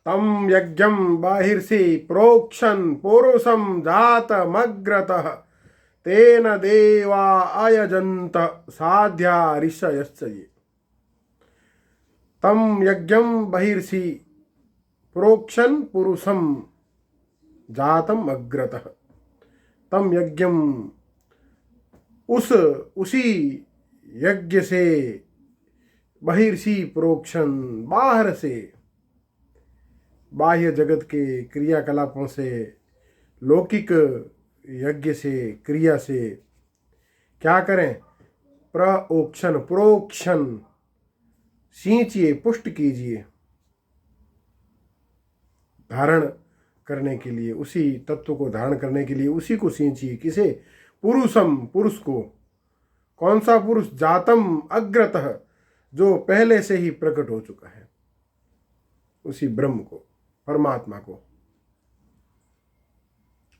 तम यज्ञम बहिर्षि प्रोक्षन् पुरुषं जातमग्रतः तेन देवा अयजन्त साध्या ऋषयश्च ये। तम यज्ञम बहिर्षि प्रोक्षन् पुरुषं जातम अग्रतः। तम यज्ञम उसी यज्ञ से बहिर्षि प्रोक्षण बाहर से, बाह्य जगत के क्रियाकलापों से, लौकिक यज्ञ से, क्रिया से क्या करें? प्रोक्षण प्रोक्षण सींचिए, पुष्ट कीजिए, धारण करने के लिए, उसी तत्व को धारण करने के लिए उसी को सींचिए। किसे? पुरुषम, पुरुष को। कौन सा पुरुष? जातम अग्रतः, जो पहले से ही प्रकट हो चुका है, उसी ब्रह्म को, परमात्मा को।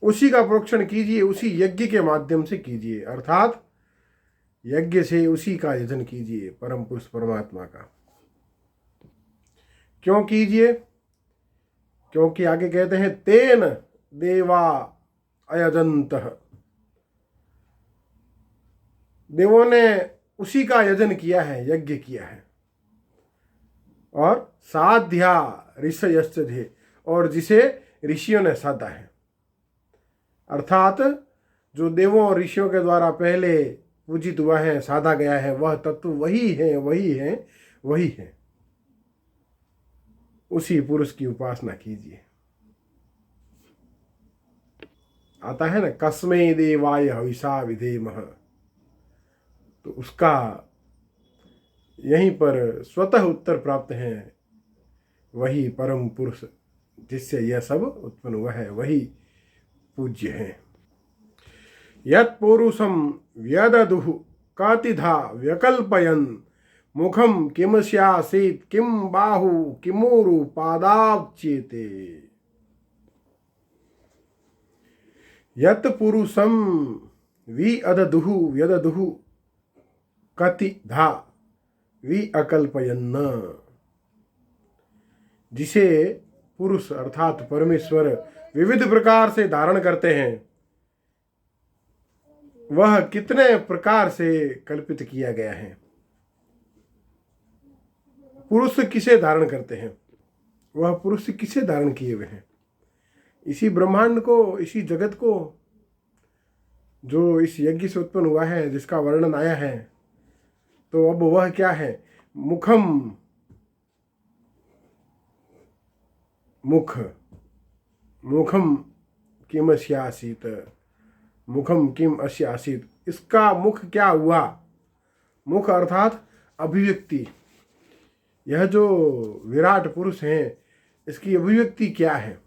उसी का प्रोक्षण कीजिए, उसी यज्ञ के माध्यम से कीजिए, अर्थात यज्ञ से उसी का यजन कीजिए, परम पुरुष परमात्मा का। क्यों कीजिए? क्योंकि आगे कहते हैं तेन देवा अयजंतः, देवों ने उसी का यजन किया है, यज्ञ किया है। और साध्या ऋषयश्च ध्ये, और जिसे ऋषियों ने साधा है, अर्थात जो देवों और ऋषियों के द्वारा पहले पूजित हुआ है, साधा गया है, वह तत्व वही है, वही है, वही है। उसी पुरुष की उपासना कीजिए। आता है ना, कस्मै देवाय हविषा विधेमः, तो उसका यहीं पर स्वतः उत्तर प्राप्त है। वही परम पुरुष जिससे यह सब उत्पन्न हुआ है, वही पूज्य है। यत् पुरुषम व्यददुः कातिधा व्यकल्पयन् मुखम किमस्यासीत् किम बाहु किमूरु पादाब्च्येते। यत् पुरुषम विअददुः व्यददुः कतिधा विअकल्पयन्, जिसे पुरुष अर्थात परमेश्वर विविध प्रकार से धारण करते हैं, वह कितने प्रकार से कल्पित किया गया है। पुरुष किसे धारण करते हैं? वह पुरुष किसे धारण किए हुए हैं? इसी ब्रह्मांड को, इसी जगत को, जो इस यज्ञ से उत्पन्न हुआ है, जिसका वर्णन आया है। तो अब वह क्या है? मुखम, मुख, मुखम किम अस्यासीत, मुखम किम अस्यासीत, इसका मुख क्या हुआ? मुख अर्थात अभिव्यक्ति। यह जो विराट पुरुष है, इसकी अभिव्यक्ति क्या है?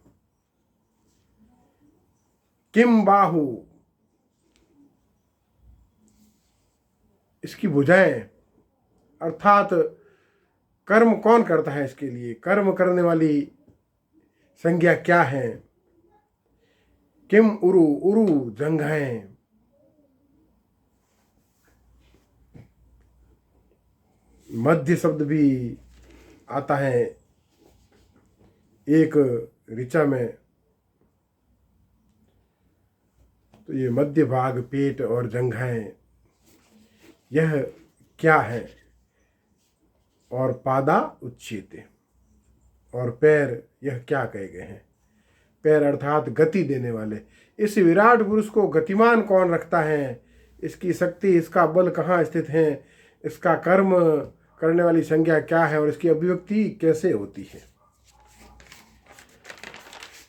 किम बाहु, इसकी भुजाएं, अर्थात कर्म कौन करता है इसके लिए? कर्म करने वाली संज्ञा क्या है? किम उरु, उरु जंघाएं। मध्य शब्द भी आता है एक ऋचा में, तो ये मध्य भाग, पेट और जंघाएं, यह क्या है? और पादा उच्चेते, और पैर, यह क्या कहे गए हैं? पैर अर्थात गति देने वाले। इस विराट पुरुष को गतिमान कौन रखता है? इसकी शक्ति, इसका बल कहाँ स्थित है? इसका कर्म करने वाली संज्ञा क्या है? और इसकी अभिव्यक्ति कैसे होती है?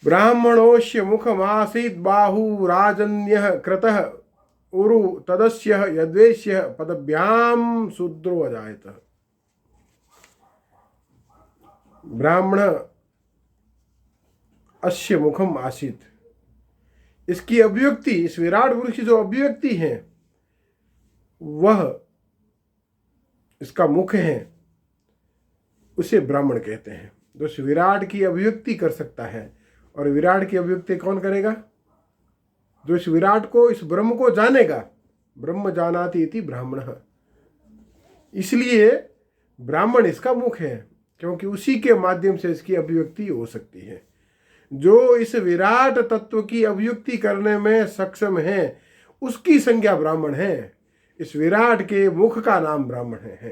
ब्राह्मणोस्य मुखमासीत् बाहु राजन्यः कृतः उरु तदस्य यद्वेश्य पदभ्याम शूद्रो अजायत। ब्राह्मण अस्य मुखम आसीत, इसकी अभिव्यक्ति, इस विराट पुरुष की जो अभिव्यक्ति है, वह इसका मुख है, उसे ब्राह्मण कहते हैं। जो इस विराट की अभिव्यक्ति कर सकता है। और विराट की अभिव्यक्ति कौन करेगा? जो इस विराट को, इस ब्रह्म को जानेगा। ब्रह्म जानाति इति ब्राह्मणः, इसलिए ब्राह्मण इसका मुख है। क्योंकि उसी के माध्यम से इसकी अभिव्यक्ति हो सकती है। जो इस विराट तत्व की अभिव्यक्ति करने में सक्षम है उसकी संज्ञा ब्राह्मण है। इस विराट के मुख का नाम ब्राह्मण है।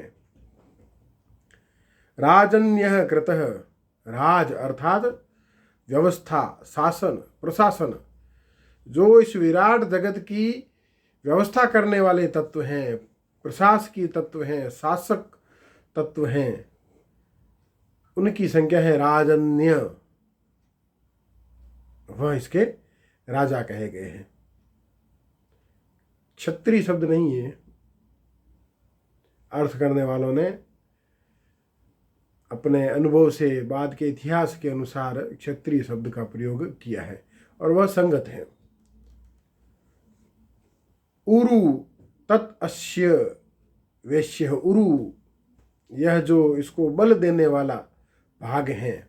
राजन्यः कृतः, राज अर्थात व्यवस्था, शासन, प्रशासन। जो इस विराट जगत की व्यवस्था करने वाले तत्व हैं, प्रशासकीय तत्व हैं, शासक तत्व हैं, उनकी संख्या है राजन्य। वह इसके राजा कहे गए हैं। क्षत्रिय शब्द नहीं है। अर्थ करने वालों ने अपने अनुभव से बाद के इतिहास के अनुसार क्षत्रिय शब्द का प्रयोग किया है और वह संगत है। उरु तत्अस्य वैश्य। उरु, यह जो इसको बल देने वाला भाग है,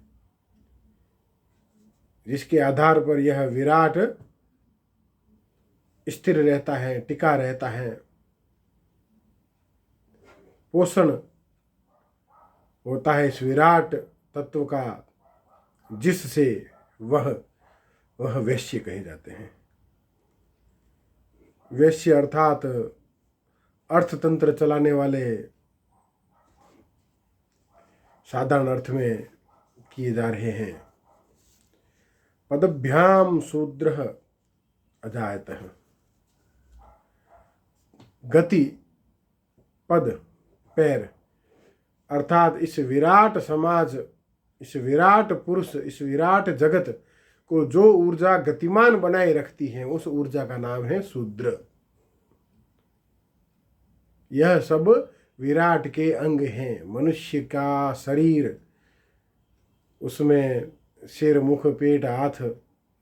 जिसके आधार पर यह विराट स्थिर रहता है, टिका रहता है, पोषण होता है इस विराट तत्व का, जिससे वह वैश्य कहे जाते हैं। वैश्य अर्थात अर्थतंत्र चलाने वाले, साधारण अर्थ में किए जा रहे हैं। पदभ्याम शूद्रः अजायतः। गति, पद, पैर अर्थात इस विराट समाज, इस विराट पुरुष, इस विराट जगत को जो ऊर्जा गतिमान बनाए रखती है उस ऊर्जा का नाम है शूद्र। यह सब विराट के अंग हैं। मनुष्य का शरीर, उसमें सिर, मुख, पेट, हाथ,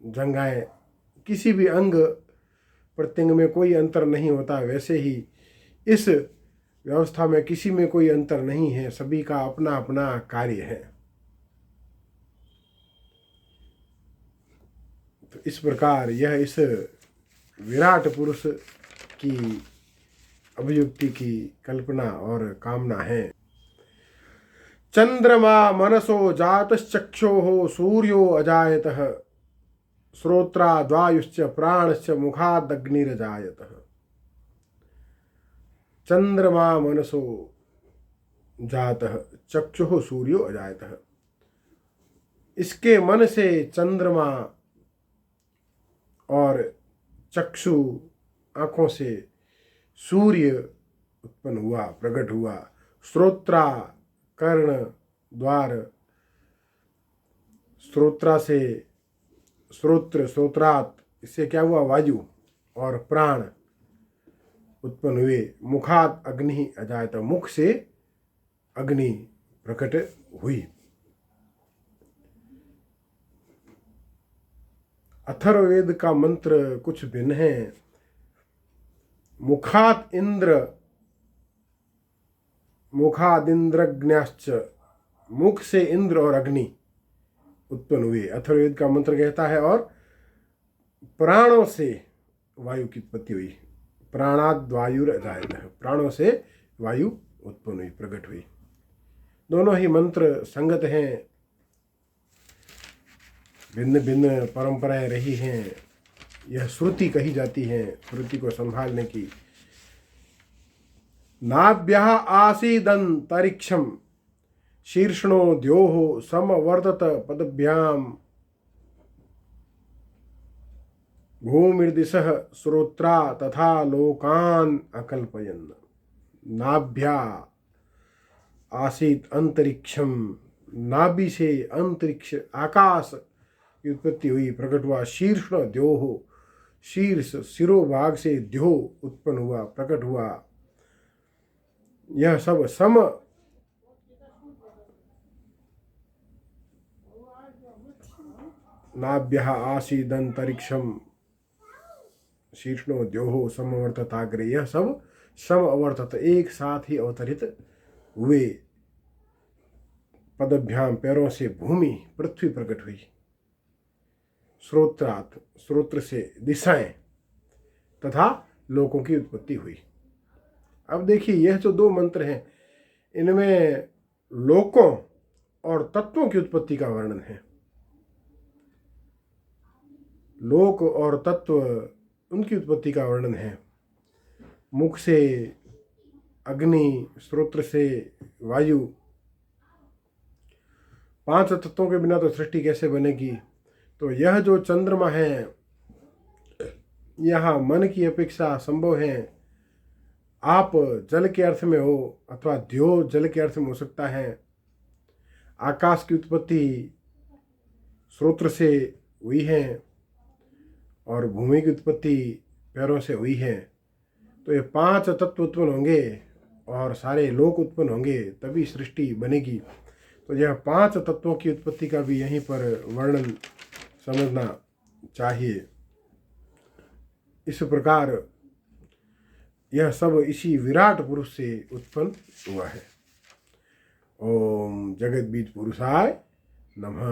जंघाएं, किसी भी अंग प्रत्यंग में कोई अंतर नहीं होता। वैसे ही इस व्यवस्था में किसी में कोई अंतर नहीं है, सभी का अपना अपना कार्य है। तो इस प्रकार यह इस विराट पुरुष की अभिव्यक्ति की कल्पना और कामना है। चंद्रमा मनसो जातश्चक्षोः सूर्यो अजायतः, श्रोत्राद्वायुश्च प्राणश्च मुखादग्निरजायतः। चंद्रमा मनसो जातः, चक्षुः सूर्यो अजायतः। इसके मन से चंद्रमा और चक्षु, आँखों से सूर्य उत्पन्न हुआ, प्रकट हुआ। श्रोत्रा, कर्ण, द्वार, श्रोत्रा से श्रोत्र, श्रोत्रात, इससे क्या हुआ, वायु, और प्राण उत्पन्न हुए। मुखात अग्नि अजायत, मुख से अग्नि प्रकट हुई। अथर्ववेद का मंत्र कुछ भिन्न है। मुखात इंद्र, मुखादिंद्रग्न्याश्च, मुख से इंद्र और अग्नि उत्पन्न हुए, अथर्ववेद का मंत्र कहता है। और प्राणों से वायु की उत्पत्ति हुई। प्राणाद वायुरजायत, प्राणों से वायु उत्पन्न हुई, प्रकट हुई। दोनों ही मंत्र संगत हैं, भिन्न भिन्न परंपराएं रही हैं। यह श्रुति कही जाती है, श्रुति को संभालने की। नाभ्यः आसीदंतरिक्षम शीर्ष्णो द्योः समवर्तत पदभ्याम भूमिर्दिशः श्रोत्रा तथा लोकान अकल्पयन्। नाभ्या आसीत अंतरिक्षम, नाभि से अंतरिक्ष, आकाश की उत्पत्ति हुई, प्रकट हुआ। शीर्ष्ण द्योः, शीर्ष, शिरोभाग से द्यो उत्पन्न हुआ, प्रकट हुआ। यह सब सम नाभ्यः आसीदंतरिक्षम शीर्ष्णो द्योः समवर्तताग्रे, यह सब सम अवर्तत, एक साथ ही अवतरित हुए। पदभ्याम, पैरों से भूमि, पृथ्वी प्रकट हुई। श्रोत्रात, श्रोत्र से दिशाएं, तथा लोकों की उत्पत्ति हुई। अब देखिए, यह जो दो मंत्र हैं, इनमें लोकों और तत्वों की उत्पत्ति का वर्णन है। लोक और तत्व, उनकी उत्पत्ति का वर्णन है। मुख से अग्नि, श्रोत्र से वायु, 5 तत्वों के बिना तो सृष्टि कैसे बनेगी। तो यह जो चंद्रमा है, यहाँ मन की अपेक्षा संभव है। आप जल के अर्थ में हो अथवा द्यो जल के अर्थ में हो सकता है। आकाश की उत्पत्ति श्रोत्र से हुई है और भूमि की उत्पत्ति पैरों से हुई है। तो ये 5 तत्व उत्पन्न होंगे और सारे लोक उत्पन्न होंगे, तभी सृष्टि बनेगी। तो यह 5 तत्वों की उत्पत्ति का भी यहीं पर वर्णन समझना चाहिए। इस प्रकार यह सब इसी विराट पुरुष से उत्पन्न हुआ है। ओम जगत बीज पुरुषाय नमः।